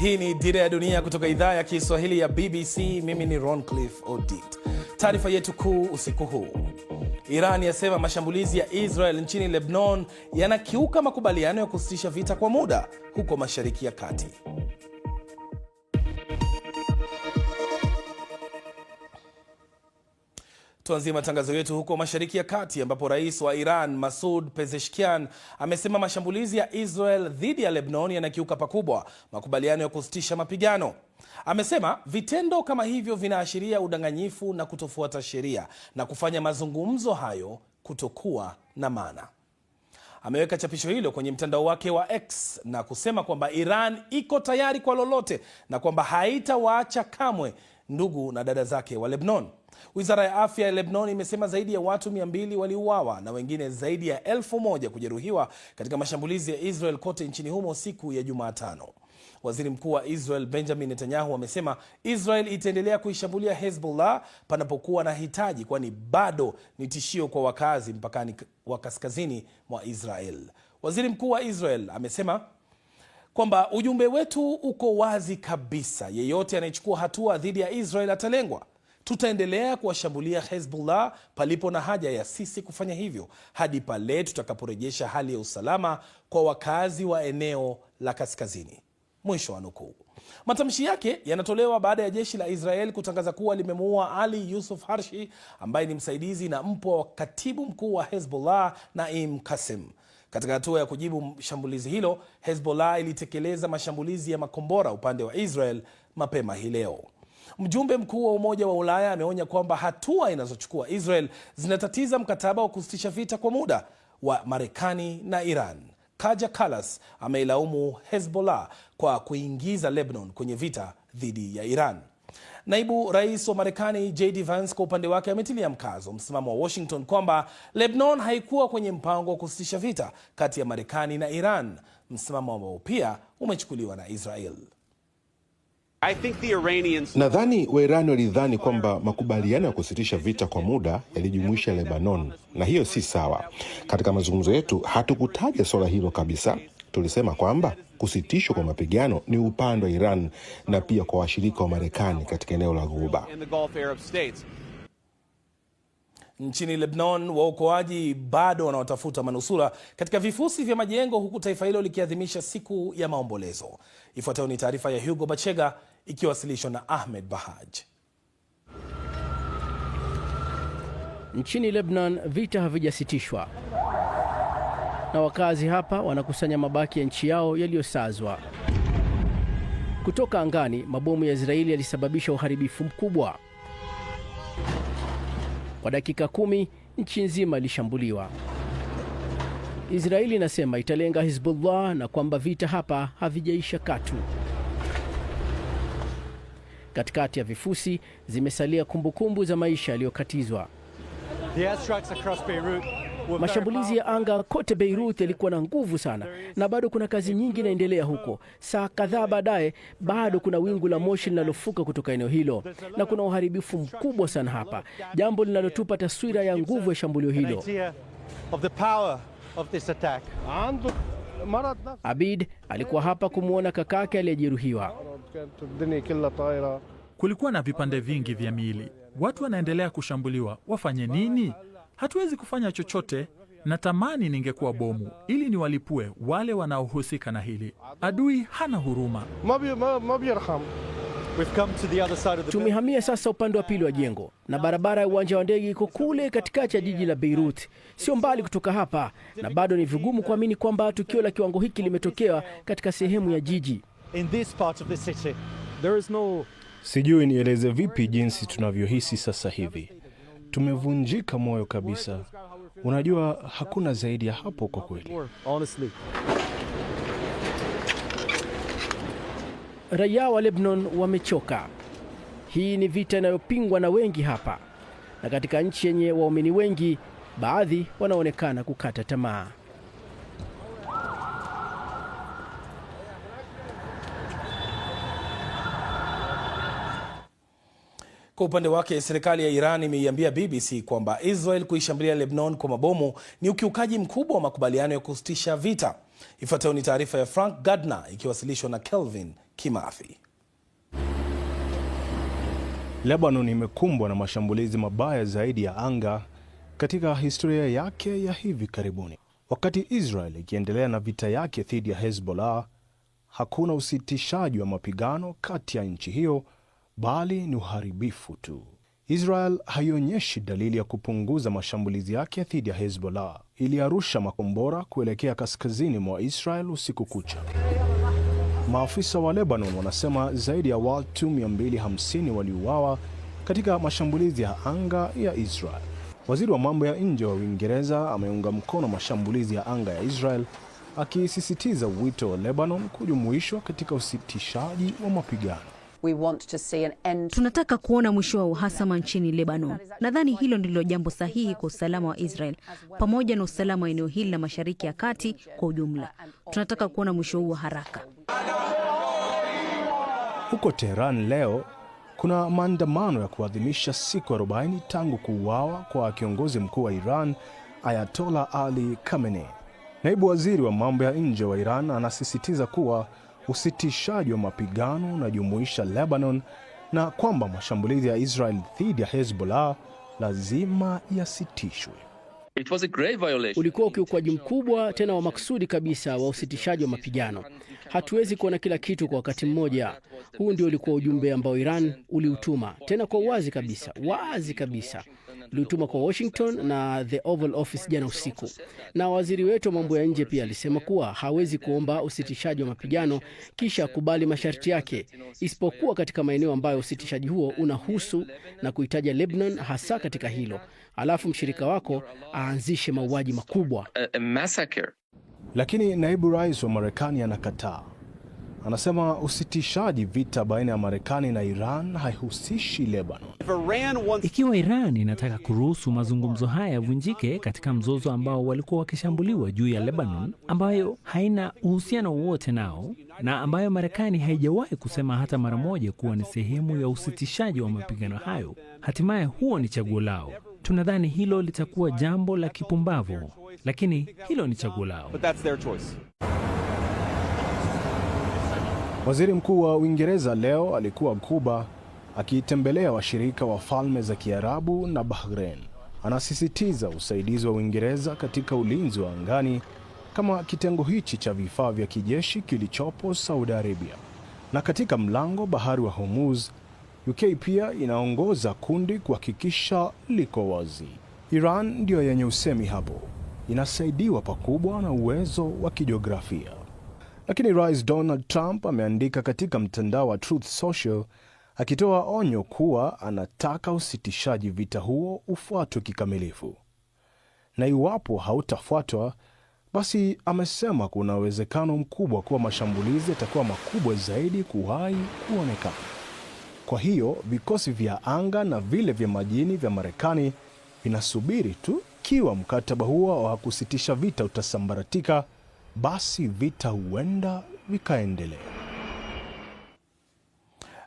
Hii ni Dira ya Dunia kutoka idhaa ya Kiswahili ya BBC. Mimi ni Roncliffe Odit. Taarifa yetu kuu usiku huu: Iran yasema mashambulizi ya Israel nchini Lebanon yanakiuka makubaliano ya kusitisha vita kwa muda huko Mashariki ya Kati. Tuanzie matangazo yetu huko Mashariki ya Kati ambapo rais wa Iran Masoud Pezeshkian amesema mashambulizi ya Israel dhidi ya Lebanon yanakiuka pakubwa makubaliano ya kusitisha mapigano. Amesema vitendo kama hivyo vinaashiria udanganyifu na kutofuata sheria na kufanya mazungumzo hayo kutokuwa na maana. Ameweka chapisho hilo kwenye mtandao wake wa X na kusema kwamba Iran iko tayari kwa lolote na kwamba haitawaacha kamwe ndugu na dada zake wa Lebanon. Wizara ya afya ya Lebanon imesema zaidi ya watu 200 waliuawa na wengine zaidi ya 1000 kujeruhiwa katika mashambulizi ya Israel kote nchini humo siku ya Jumatano. Waziri Mkuu wa Israel Benjamin Netanyahu amesema Israel itaendelea kuishambulia Hezbollah panapokuwa na hitaji, kwani bado ni tishio kwa wakazi mpakani wa kaskazini mwa Israel. Waziri Mkuu wa Israel amesema kwamba ujumbe wetu uko wazi kabisa, yeyote anayechukua hatua dhidi ya Israel atalengwa. Tutaendelea kuwashambulia Hezbollah palipo na haja ya sisi kufanya hivyo hadi pale tutakaporejesha hali ya usalama kwa wakazi wa eneo la kaskazini. Mwisho wa nukuu. Matamshi yake yanatolewa baada ya jeshi la Israel kutangaza kuwa limemuua Ali Yusuf Harshi ambaye ni msaidizi na mpwa wa katibu mkuu wa Hezbollah Naim Qassem. Katika hatua ya kujibu shambulizi hilo, Hezbollah ilitekeleza mashambulizi ya makombora upande wa Israel mapema hii leo. Mjumbe mkuu wa Umoja wa Ulaya ameonya kwamba hatua inazochukua Israel zinatatiza mkataba wa kusitisha vita kwa muda wa Marekani na Iran. Kaja Kallas ameilaumu Hezbollah kwa kuingiza Lebanon kwenye vita dhidi ya Iran. Naibu rais wa Marekani JD Vance kwa upande wake ametilia mkazo msimamo wa Washington kwamba Lebanon haikuwa kwenye mpango wa kusitisha vita kati ya Marekani na Iran, msimamo ambao pia umechukuliwa na Israel. Nadhani Wairani walidhani kwamba makubaliano ya kusitisha vita kwa muda yalijumuisha Lebanon, na hiyo si sawa. Katika mazungumzo yetu hatukutaja swala hilo kabisa. Tulisema kwamba kusitishwa kwa mapigano ni upande wa Iran na pia kwa washirika wa Marekani katika eneo la Ghuba. Nchini Lebanon, waokoaji bado wanaotafuta manusura katika vifusi vya majengo huku taifa hilo likiadhimisha siku ya maombolezo. Ifuatayo ni taarifa ya Hugo Bachega ikiwasilishwa na Ahmed Bahaj. Nchini Lebanon vita havijasitishwa na wakazi hapa wanakusanya mabaki ya nchi yao yaliyosazwa. Kutoka angani, mabomu ya Israeli yalisababisha uharibifu mkubwa. Kwa dakika 10 nchi nzima ilishambuliwa. Israeli inasema italenga Hezbollah na kwamba vita hapa havijaisha katu. Katikati ya vifusi zimesalia kumbukumbu za maisha yaliyokatizwa. Mashambulizi ya anga kote Beirut yalikuwa na nguvu sana na bado kuna kazi nyingi inaendelea huko. Saa kadhaa baadaye bado kuna wingu la moshi linalofuka kutoka eneo hilo na kuna uharibifu mkubwa sana hapa, jambo linalotupa taswira ya nguvu ya shambulio hilo. Abid alikuwa hapa kumwona kakake aliyejeruhiwa. Kulikuwa na vipande vingi vya miili. Watu wanaendelea kushambuliwa. Wafanye nini? Hatuwezi kufanya chochote. Natamani ningekuwa bomu ili niwalipue wale wanaohusika na hili. Adui hana huruma. Tumehamia sasa upande wa pili wa jengo na barabara ya uwanja wa ndege iko kule katikati ya jiji la Beirut, sio mbali kutoka hapa, na bado ni vigumu kuamini kwamba tukio la kiwango hiki limetokea katika sehemu ya jiji. Sijui nieleze vipi jinsi tunavyohisi sasa hivi. Tumevunjika moyo kabisa. Unajua hakuna zaidi ya hapo kwa kweli. Raia wa Lebanon wamechoka. Hii ni vita inayopingwa na wengi hapa. Na katika nchi yenye waumini wengi, baadhi wanaonekana kukata tamaa. Kwa upande wake, serikali ya Iran imeiambia BBC kwamba Israel kuishambulia Lebanon kwa mabomu ni ukiukaji mkubwa wa makubaliano ya kusitisha vita. Ifuatayo ni taarifa ya Frank Gardner ikiwasilishwa na Kelvin Kimathi. Lebanon imekumbwa na mashambulizi mabaya zaidi ya anga katika historia yake ya hivi karibuni. Wakati Israel ikiendelea na vita yake dhidi ya Hezbollah, hakuna usitishaji wa mapigano kati ya nchi hiyo, bali ni uharibifu tu. Israel haionyeshi dalili ya kupunguza mashambulizi yake dhidi ya Hezbollah. Iliarusha makombora kuelekea kaskazini mwa Israel usiku kucha. Maafisa wa Lebanon wanasema zaidi ya watu 250 waliuawa katika mashambulizi ya anga ya Israel. Waziri wa mambo ya nje wa Uingereza ameunga mkono mashambulizi ya anga ya Israel, akisisitiza wito wa Lebanon kujumuishwa katika usitishaji wa mapigano. Tunataka kuona mwisho wa uhasama nchini Lebanon. Nadhani hilo ndilo jambo sahihi kwa usalama wa Israel, pamoja na usalama wa eneo hili la Mashariki ya Kati kwa ujumla. Tunataka kuona mwisho huu haraka. Huko Tehran leo kuna maandamano ya kuadhimisha siku 40 tangu kuuawa kwa kiongozi mkuu wa Iran Ayatollah Ali Khamenei. Naibu waziri wa mambo ya nje wa Iran anasisitiza kuwa usitishaji wa mapigano unajumuisha Lebanon na kwamba mashambulizi ya Israel dhidi ya Hezbollah lazima yasitishwe. Ulikuwa ukiukwaji mkubwa tena wa makusudi kabisa wa usitishaji wa mapigano. Hatuwezi kuona kila kitu kwa wakati mmoja. Huu ndio ulikuwa ujumbe ambao Iran uliutuma, tena kwa wazi kabisa. Uliutuma kwa Washington na the Oval Office jana usiku. Na waziri wetu wa mambo ya nje pia alisema kuwa hawezi kuomba usitishaji wa mapigano kisha kubali masharti yake, isipokuwa katika maeneo ambayo usitishaji huo unahusu, na kuitaja Lebanon hasa katika hilo. Alafu mshirika wako aanzishe mauaji makubwa. Lakini naibu rais wa Marekani anakataa. Anasema usitishaji vita baina ya Marekani na Iran haihusishi Lebanon. Ikiwa Iran inataka kuruhusu mazungumzo haya yavunjike katika mzozo ambao walikuwa wakishambuliwa juu ya Lebanon, ambayo haina uhusiano wowote nao na ambayo Marekani haijawahi kusema hata mara moja kuwa ni sehemu ya usitishaji wa mapigano hayo, hatimaye huo ni chaguo lao. Tunadhani hilo litakuwa jambo la kipumbavu, lakini hilo ni chaguo lao. Waziri Mkuu wa Uingereza leo alikuwa Kuba akitembelea washirika wa Falme za Kiarabu na Bahrain. Anasisitiza usaidizi wa Uingereza katika ulinzi wa angani kama kitengo hichi cha vifaa vya kijeshi kilichopo Saudi Arabia. Na katika mlango bahari wa Hormuz, UK pia inaongoza kundi kuhakikisha liko wazi. Iran ndio yenye usemi hapo. Inasaidiwa pakubwa na uwezo wa kijiografia. Lakini Rais Donald Trump ameandika katika mtandao wa Truth Social akitoa onyo kuwa anataka usitishaji vita huo ufuatwe kikamilifu. Na iwapo hautafuatwa, basi amesema kuna uwezekano mkubwa kuwa mashambulizi yatakuwa makubwa zaidi kuwahi kuonekana. Kwa hiyo vikosi vya anga na vile vya majini vya Marekani vinasubiri tu kiwa mkataba huo wa kusitisha vita utasambaratika, basi vita huenda vikaendelea.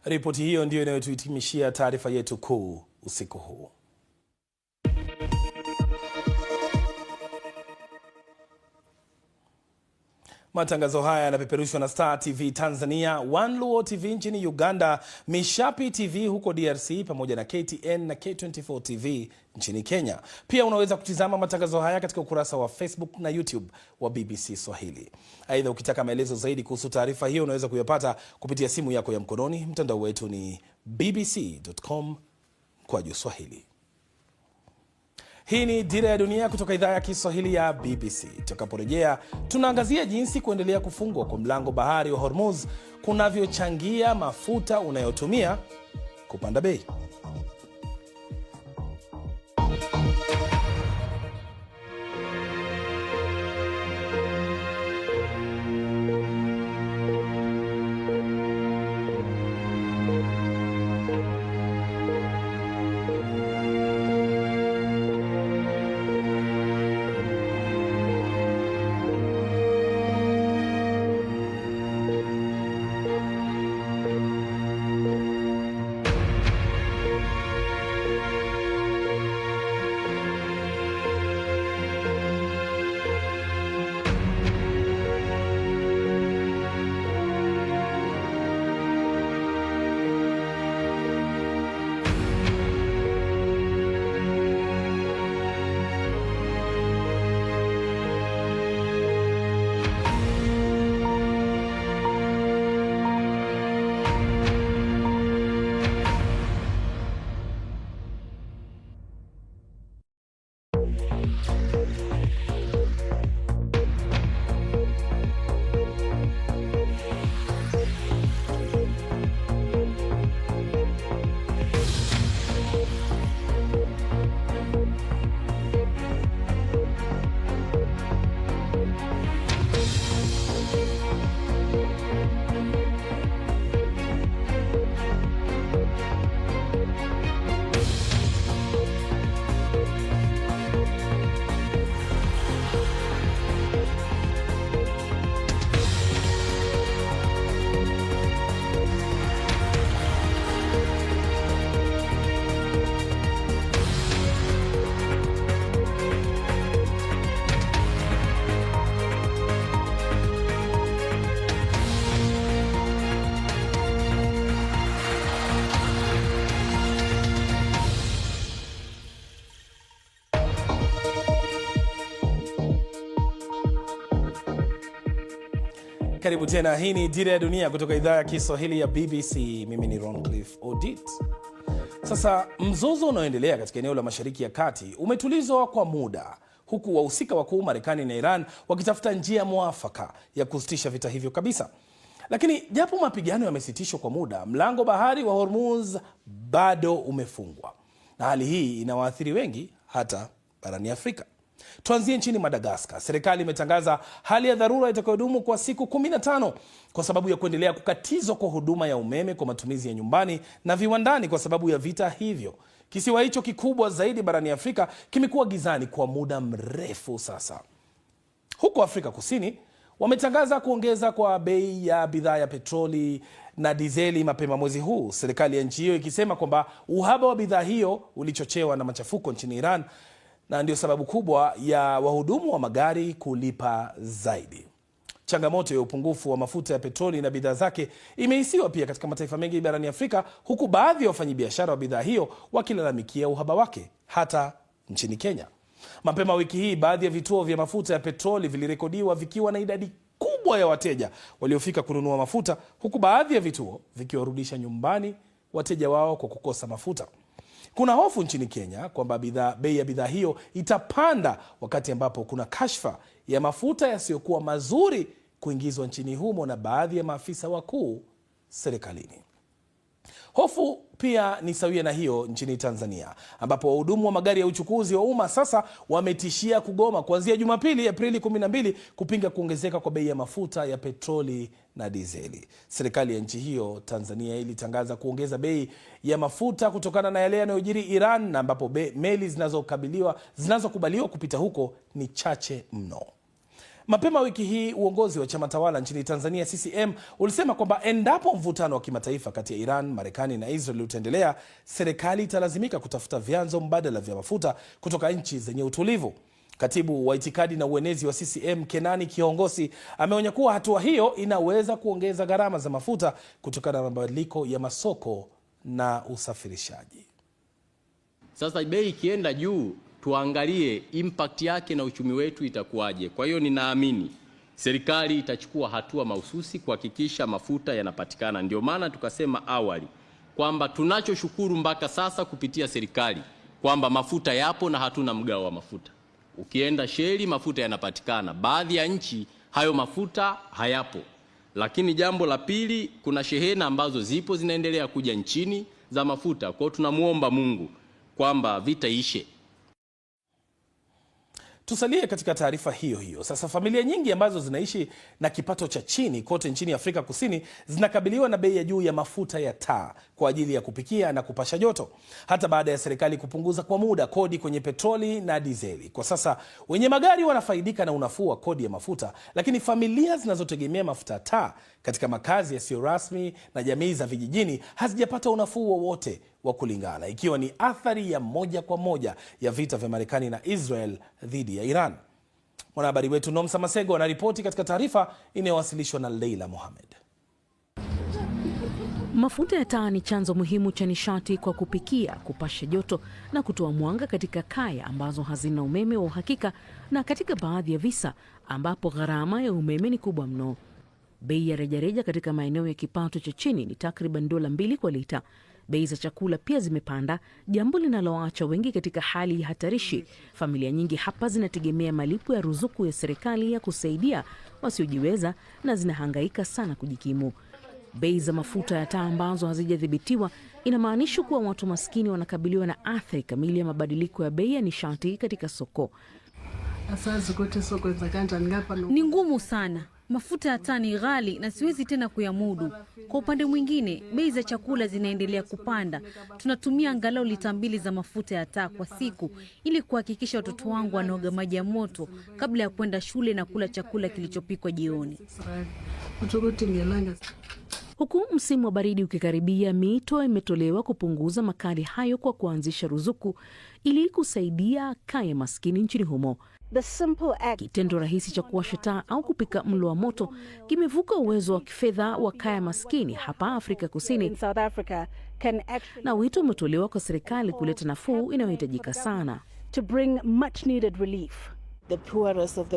Ripoti hiyo ndiyo inayotuhitimishia taarifa yetu kuu usiku huu. Matangazo haya yanapeperushwa na Star TV Tanzania, One Luo TV nchini Uganda, Mishapi TV huko DRC, pamoja na KTN na K24 TV nchini Kenya. Pia unaweza kutizama matangazo haya katika ukurasa wa Facebook na YouTube wa BBC Swahili. Aidha, ukitaka maelezo zaidi kuhusu taarifa hiyo unaweza kuyapata kupitia simu yako ya mkononi. Mtandao wetu ni bbc.com/Swahili. Hii ni Dira ya Dunia kutoka idhaa ya Kiswahili ya BBC. Tutakaporejea, tunaangazia jinsi kuendelea kufungwa kwa mlango bahari wa Hormuz kunavyochangia mafuta unayotumia kupanda bei. Karibu tena, hii ni Dira ya Dunia kutoka idhaa ya Kiswahili ya BBC. Mimi ni Roncliffe Odit. Sasa mzozo unaoendelea katika eneo la Mashariki ya Kati umetulizwa kwa muda, huku wahusika wakuu Marekani na Iran wakitafuta njia mwafaka ya kusitisha vita hivyo kabisa. Lakini japo mapigano yamesitishwa kwa muda, mlango bahari wa Hormuz bado umefungwa, na hali hii inawaathiri wengi hata barani Afrika. Tuanzie nchini Madagascar. Serikali imetangaza hali ya dharura itakayodumu kwa siku 15 kwa sababu ya kuendelea kukatizwa kwa huduma ya umeme kwa matumizi ya nyumbani na viwandani kwa sababu ya vita hivyo. Kisiwa hicho kikubwa zaidi barani Afrika kimekuwa gizani kwa muda mrefu sasa. Huko Afrika Kusini wametangaza kuongeza kwa bei ya bidhaa ya petroli na dizeli mapema mwezi huu, serikali ya nchi hiyo ikisema kwamba uhaba wa bidhaa hiyo ulichochewa na machafuko nchini Iran, na ndio sababu kubwa ya wahudumu wa magari kulipa zaidi. Changamoto ya upungufu wa mafuta ya petroli na bidhaa zake imehisiwa pia katika mataifa mengi barani Afrika, huku baadhi ya wafanyabiashara wa bidhaa hiyo wakilalamikia uhaba wake, hata nchini Kenya. Mapema wiki hii baadhi ya vituo vya mafuta ya petroli vilirekodiwa vikiwa na idadi kubwa ya wateja waliofika kununua mafuta, huku baadhi ya vituo vikiwarudisha nyumbani wateja wao kwa kukosa mafuta. Kuna hofu nchini Kenya kwamba bei ya bidhaa hiyo itapanda wakati ambapo kuna kashfa ya mafuta yasiyokuwa mazuri kuingizwa nchini humo na baadhi ya maafisa wakuu serikalini. Hofu pia ni sawia na hiyo nchini Tanzania, ambapo wahudumu wa magari ya uchukuzi wa umma sasa wametishia kugoma kuanzia Jumapili Aprili 12 kupinga kuongezeka kwa bei ya mafuta ya petroli na dizeli. Serikali ya nchi hiyo Tanzania ilitangaza kuongeza bei ya mafuta kutokana na yale yanayojiri Iran, na ambapo meli zinazokubaliwa kupita huko ni chache mno. Mapema wiki hii uongozi wa chama tawala nchini Tanzania CCM ulisema kwamba endapo mvutano wa kimataifa kati ya Iran, Marekani na Israel utaendelea, serikali italazimika kutafuta vyanzo mbadala vya mafuta kutoka nchi zenye utulivu. Katibu wa itikadi na uenezi wa CCM Kenani Kihongosi ameonya kuwa hatua hiyo inaweza kuongeza gharama za mafuta kutokana na mabadiliko ya masoko na usafirishaji. Sasa bei ikienda juu, tuangalie impact yake na uchumi wetu itakuwaje. Kwa hiyo ninaamini serikali itachukua hatua mahususi kuhakikisha mafuta yanapatikana. Ndio maana tukasema awali kwamba tunachoshukuru mpaka sasa kupitia serikali kwamba mafuta yapo na hatuna mgao wa mafuta. Ukienda Sheli mafuta yanapatikana, baadhi ya nchi hayo mafuta hayapo. Lakini jambo la pili, kuna shehena ambazo zipo zinaendelea kuja nchini za mafuta. Kwa hiyo tunamuomba Mungu kwamba vita ishe. Tusalie katika taarifa hiyo hiyo. Sasa familia nyingi ambazo zinaishi na kipato cha chini kote nchini Afrika Kusini zinakabiliwa na bei ya juu ya mafuta ya taa kwa ajili ya kupikia na kupasha joto, hata baada ya serikali kupunguza kwa muda kodi kwenye petroli na dizeli. Kwa sasa wenye magari wanafaidika na unafuu wa kodi ya mafuta, lakini familia zinazotegemea mafuta ya taa katika makazi yasiyo rasmi na jamii za vijijini hazijapata unafuu wowote wa kulingana, ikiwa ni athari ya moja kwa moja ya vita vya Marekani na Israel dhidi ya Iran. Mwanahabari wetu Nomsa Masego anaripoti katika taarifa inayowasilishwa na Leila Mohamed. Mafuta ya taa ni chanzo muhimu cha nishati kwa kupikia, kupasha joto na kutoa mwanga katika kaya ambazo hazina umeme wa uhakika, na katika baadhi ya visa ambapo gharama ya umeme ni kubwa mno. Bei ya rejareja katika maeneo ya kipato cha chini ni takriban $2 kwa lita. Bei za chakula pia zimepanda, jambo linaloacha wengi katika hali ya hatarishi. Familia nyingi hapa zinategemea malipo ya ruzuku ya serikali ya kusaidia wasiojiweza na zinahangaika sana kujikimu. Bei za mafuta ya taa ambazo hazijadhibitiwa inamaanisha kuwa watu maskini wanakabiliwa na athari kamili ya mabadiliko ya bei ya nishati katika soko. Ni ngumu sana. Mafuta ya taa ni ghali na siwezi tena kuyamudu. Kwa upande mwingine, bei za chakula zinaendelea kupanda. Tunatumia angalau lita 2 za mafuta ya taa kwa siku ili kuhakikisha watoto wangu wanaoga maji ya moto kabla ya kwenda shule na kula chakula kilichopikwa jioni. Huku msimu wa baridi ukikaribia, mito imetolewa kupunguza makali hayo kwa kuanzisha ruzuku ili kusaidia kaya maskini nchini humo. Kitendo rahisi cha kuwasha taa au kupika mlo wa moto kimevuka uwezo wa kifedha wa kaya maskini hapa Afrika Kusini, na wito umetolewa kwa serikali kuleta nafuu inayohitajika sana.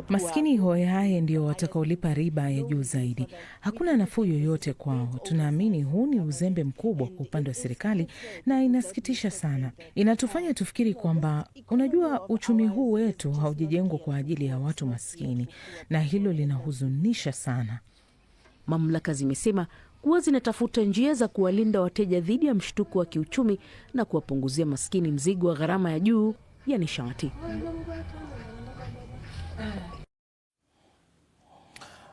Maskini hohehahe ndio watakaolipa riba ya juu zaidi. Hakuna nafuu yoyote kwao. Tunaamini huu ni uzembe mkubwa kwa upande wa serikali na inasikitisha sana. Inatufanya tufikiri kwamba, unajua, uchumi huu wetu haujajengwa kwa ajili ya watu maskini, na hilo linahuzunisha sana. Mamlaka zimesema kuwa zinatafuta njia za kuwalinda wateja dhidi ya mshtuko wa kiuchumi na kuwapunguzia maskini mzigo wa gharama ya juu ya nishati.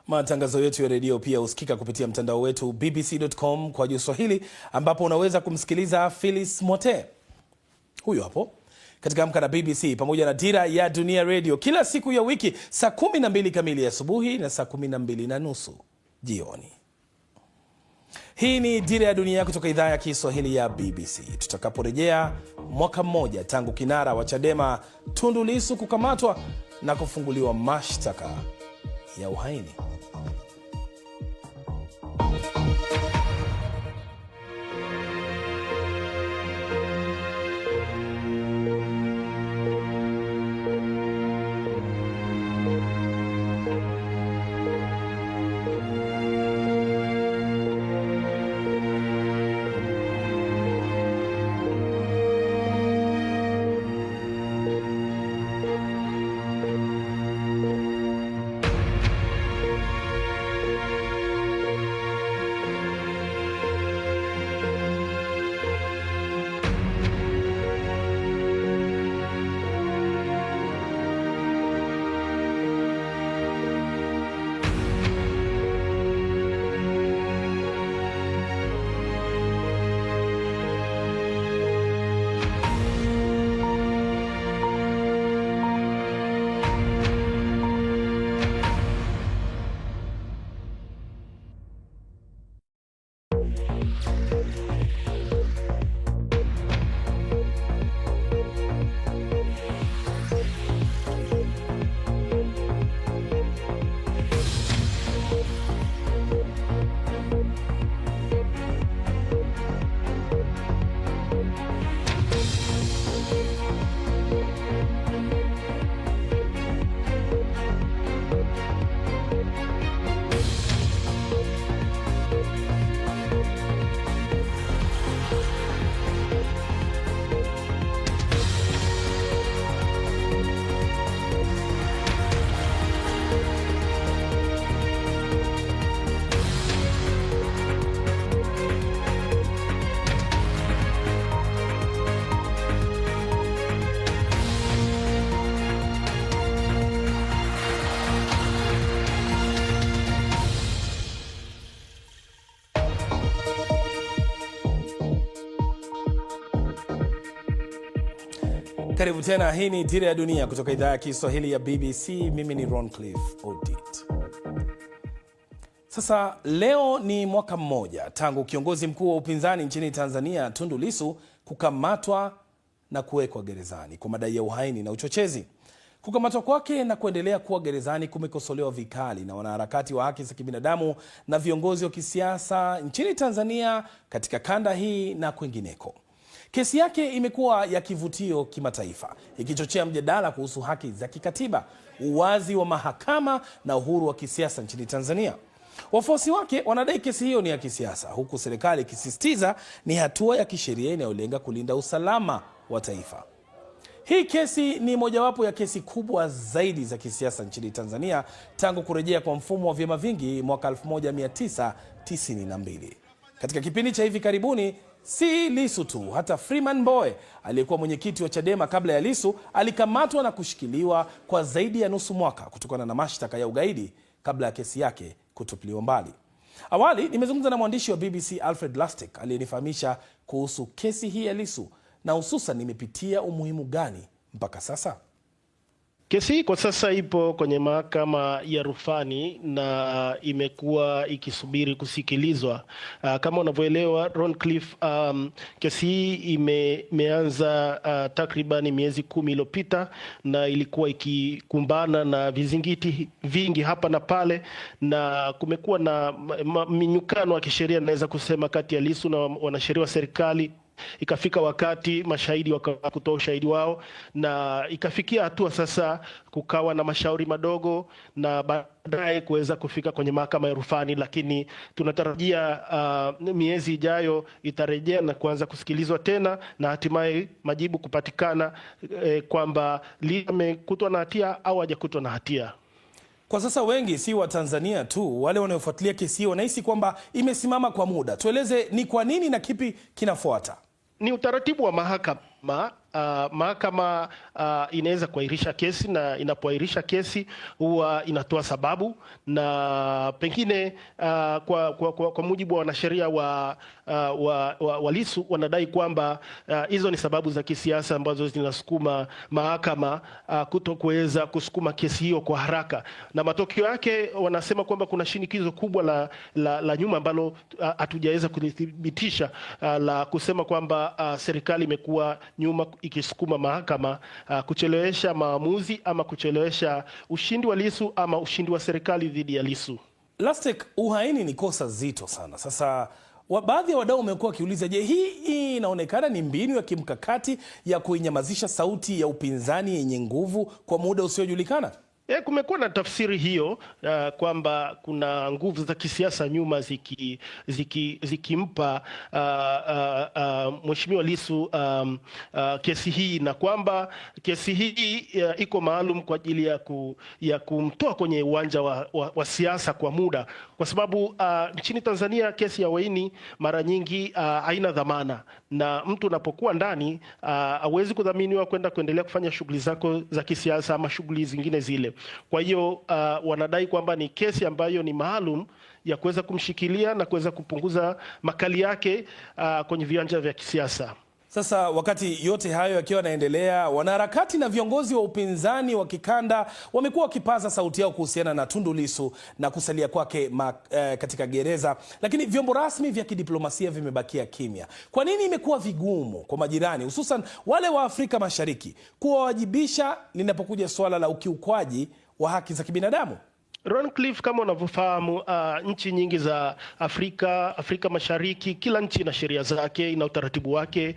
Matangazo yetu ya redio pia husikika kupitia mtandao wetu bbc.com/Swahili, ambapo unaweza kumsikiliza Phyllis Mote huyu hapo katika Amka na BBC pamoja na Dira ya Dunia Radio kila siku ya wiki saa 12 kamili asubuhi na saa 12:30 jioni. Hii ni Dira ya Dunia kutoka idhaa ya Kiswahili ya BBC. Tutakaporejea, mwaka mmoja tangu kinara wa Chadema Tundu Lissu kukamatwa na kufunguliwa mashtaka ya uhaini. Karibu tena, hii ni Dira ya Dunia kutoka idhaa ya Kiswahili ya BBC. Mimi ni Roncliffe Odit. Sasa leo ni mwaka mmoja tangu kiongozi mkuu wa upinzani nchini Tanzania Tundu Lissu kukamatwa na kuwekwa gerezani kwa madai ya uhaini na uchochezi. Kukamatwa kwake na kuendelea kuwa gerezani kumekosolewa vikali na wanaharakati wa haki za kibinadamu na viongozi wa kisiasa nchini Tanzania, katika kanda hii na kwingineko. Kesi yake imekuwa ya kivutio kimataifa, ikichochea mjadala kuhusu haki za kikatiba, uwazi wa mahakama na uhuru wa kisiasa nchini Tanzania. Wafuasi wake wanadai kesi hiyo ni ya kisiasa, huku serikali ikisisitiza ni hatua ya kisheria inayolenga kulinda usalama wa taifa. Hii kesi ni mojawapo ya kesi kubwa zaidi za kisiasa nchini Tanzania tangu kurejea kwa mfumo wa vyama vingi mwaka 1992. Katika kipindi cha hivi karibuni, si Lissu tu, hata Freeman Mbowe aliyekuwa mwenyekiti wa Chadema kabla ya Lissu alikamatwa na kushikiliwa kwa zaidi ya nusu mwaka kutokana na mashtaka ya ugaidi kabla ya kesi yake kutupiliwa mbali. Awali nimezungumza na mwandishi wa BBC Alfred Lustig aliyenifahamisha kuhusu kesi hii ya Lissu na hususan nimepitia umuhimu gani mpaka sasa. Kesi hii kwa sasa ipo kwenye mahakama ya rufani na imekuwa ikisubiri kusikilizwa. Kama unavyoelewa Roncliffe, kesi hii imeanza takribani miezi 10 iliyopita na ilikuwa ikikumbana na vizingiti vingi hapa na pale, na kumekuwa na minyukano wa kisheria naweza kusema kati ya Lissu na wanasheria wa serikali ikafika wakati mashahidi kutoa ushahidi wao, na ikafikia hatua sasa kukawa na mashauri madogo na baadaye kuweza kufika kwenye mahakama ya rufani, lakini tunatarajia miezi ijayo itarejea na kuanza kusikilizwa tena na hatimaye majibu kupatikana kwamba amekutwa na hatia au hajakutwa na hatia. Kwa sasa wengi si wa Tanzania tu, wale wanaofuatilia kesi hiyo wanahisi kwamba imesimama kwa muda. Tueleze ni kwa nini na kipi kinafuata? Ni utaratibu wa mahakama. Mahakama inaweza kuahirisha kesi, na inapoahirisha kesi huwa inatoa sababu, na pengine kwa mujibu wa wanasheria wa Lissu wanadai kwamba hizo ni sababu za kisiasa ambazo zinasukuma mahakama kutokuweza kusukuma kesi hiyo kwa haraka, na matokeo yake wanasema kwamba kuna shinikizo kubwa la nyuma ambalo hatujaweza kulithibitisha, la kusema kwamba serikali imekuwa nyuma ikisukuma mahakama kuchelewesha maamuzi ama kuchelewesha ushindi wa Lissu ama ushindi wa serikali dhidi ya Lissu. Lastek, uhaini ni kosa zito sana. Sasa baadhi ya wadau wamekuwa wakiuliza, je, hii inaonekana ni mbinu ya kimkakati ya kuinyamazisha sauti ya upinzani yenye nguvu kwa muda usiojulikana? Kumekuwa na tafsiri hiyo kwamba kuna nguvu za kisiasa nyuma zikimpa Mheshimiwa Lissu kesi hii, na kwamba kesi hii iko maalum kwa ajili ya kumtoa kwenye uwanja wa siasa kwa muda, kwa sababu nchini Tanzania kesi ya uhaini mara nyingi haina dhamana, na mtu unapokuwa ndani hawezi kudhaminiwa kuendelea kufanya shughuli zako za kisiasa ama shughuli zingine zile. Kwa hiyo wanadai kwamba ni kesi ambayo ni maalum ya kuweza kumshikilia na kuweza kupunguza makali yake kwenye viwanja vya kisiasa. Sasa wakati yote hayo yakiwa yanaendelea, wanaharakati na viongozi wa upinzani wa kikanda wamekuwa wakipaza sauti yao kuhusiana na Tundu Lissu na kusalia kwake katika gereza, lakini vyombo rasmi vya kidiplomasia vimebakia kimya. Kwa nini imekuwa vigumu kwa majirani, hususan wale wa Afrika Mashariki, kuwawajibisha linapokuja swala la ukiukwaji wa haki za kibinadamu? Ron Cliff, kama unavyofahamu, nchi nyingi za Afrika Mashariki, kila nchi ina sheria zake, ina utaratibu wake,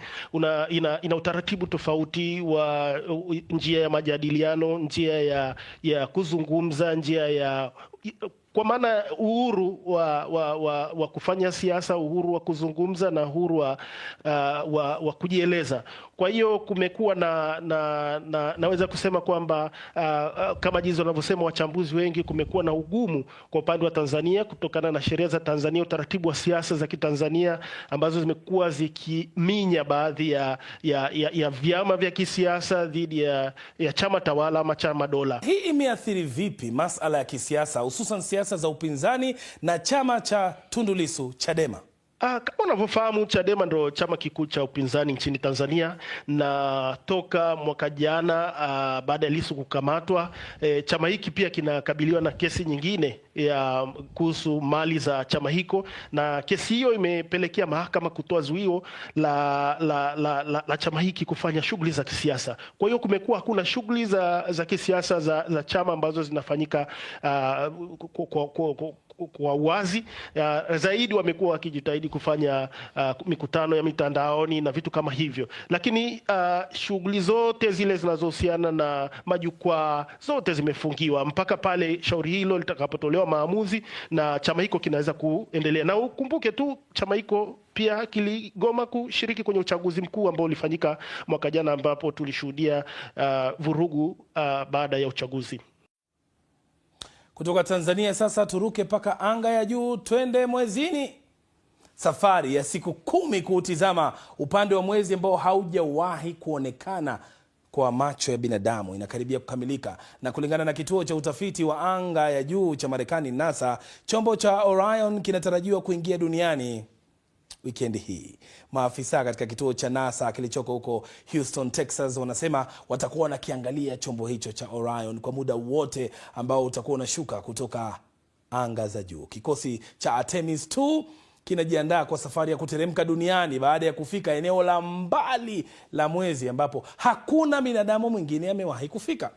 ina utaratibu tofauti wa njia ya majadiliano, njia ya kuzungumza, njia ya kwa maana uhuru wa kufanya siasa, uhuru wa kuzungumza na uhuru wa kujieleza. Kwa hiyo kumekuwa naweza kusema kwamba kama jinsi wanavyosema wachambuzi wengi, kumekuwa na ugumu kwa upande wa Tanzania kutokana na sheria za Tanzania, utaratibu wa siasa za Kitanzania ambazo zimekuwa zikiminya baadhi ya vyama vya kisiasa dhidi ya chama tawala ama chama dola. Hii imeathiri vipi masala ya kisiasa, hususan siasa za upinzani na chama cha Tundu Lissu, Chadema? Kama unavyofahamu, Chadema ndo chama kikuu cha upinzani nchini Tanzania, na toka mwaka jana baada ya Lissu kukamatwa, chama hiki pia kinakabiliwa na kesi nyingine ya kuhusu mali za chama hiko, na kesi hiyo imepelekea mahakama kutoa zuio la chama hiki kufanya shughuli za kisiasa. Kwa hiyo kumekuwa hakuna shughuli za kisiasa za chama ambazo zinafanyika kwa uwazi. Zaidi wamekuwa wakijitahidi kufanya mikutano ya mitandaoni na vitu kama hivyo, lakini shughuli zote zile zinazohusiana na majukwaa zote zimefungiwa mpaka pale shauri hilo litakapotolewa maamuzi na chama hiko kinaweza kuendelea. Na ukumbuke tu chama hiko pia kiligoma kushiriki kwenye uchaguzi mkuu ambao ulifanyika mwaka jana, ambapo tulishuhudia vurugu baada ya uchaguzi. Kutoka Tanzania sasa turuke mpaka anga ya juu, twende mwezini. Safari ya siku 10 kuutizama upande wa mwezi ambao haujawahi kuonekana kwa macho ya binadamu inakaribia kukamilika, na kulingana na kituo cha utafiti wa anga ya juu cha Marekani NASA, chombo cha Orion kinatarajiwa kuingia duniani wikendi hii. Maafisa katika kituo cha NASA kilichoko huko Houston, Texas, wanasema watakuwa wanakiangalia chombo hicho cha Orion kwa muda wote ambao utakuwa unashuka kutoka anga za juu. Kikosi cha Artemis 2 kinajiandaa kwa safari ya kuteremka duniani baada ya kufika eneo la mbali la mwezi ambapo hakuna binadamu mwingine amewahi kufika.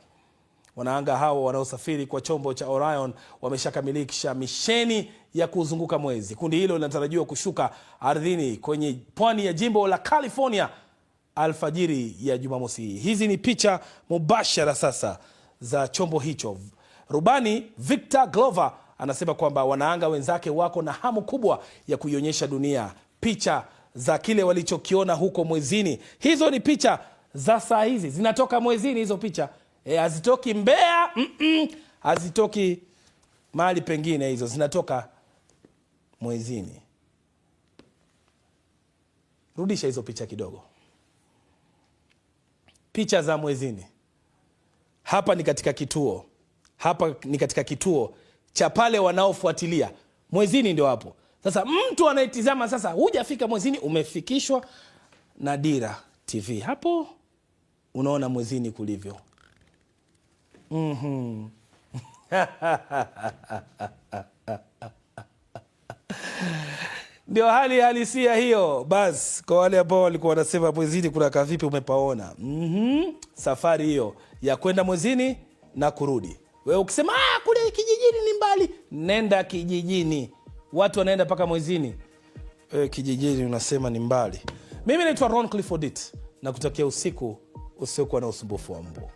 Wanaanga hao wanaosafiri kwa chombo cha Orion wameshakamilisha misheni ya kuzunguka mwezi. Kundi hilo linatarajiwa kushuka ardhini kwenye pwani ya jimbo la California alfajiri ya Jumamosi. Hizi ni picha mubashara sasa za chombo hicho. Rubani Victor Glover anasema kwamba wanaanga wenzake wako na hamu kubwa ya kuionyesha dunia picha za kile walichokiona huko mwezini. Hizo ni picha za saa hizi, zinatoka mwezini hizo picha. Hazitoki Mbeya, hazitoki mahali pengine, hizo zinatoka mwezini. Rudisha hizo picha kidogo. Picha za mwezini. Hapa ni katika kituo. Hapa ni katika kituo cha pale wanaofuatilia. Mwezini ndio hapo. Sasa mtu anayetizama sasa, hujafika mwezini, umefikishwa na Dira TV. Hapo unaona mwezini kulivyo. Ndio hali halisia hiyo. Bas, kwa wale ambao walikuwa wanasema mwezini kuna kavipi, umepaona. Safari hiyo ya kwenda mwezini na kurudi. Wewe ukisema kule kijijini ni mbali, nenda kijijini. Watu wanaenda paka mwezini. Kijijini unasema ni mbali. Mimi naitwa Ron Cliff Odit na kutakia usiku usiokuwa na usumbufu wa mbu.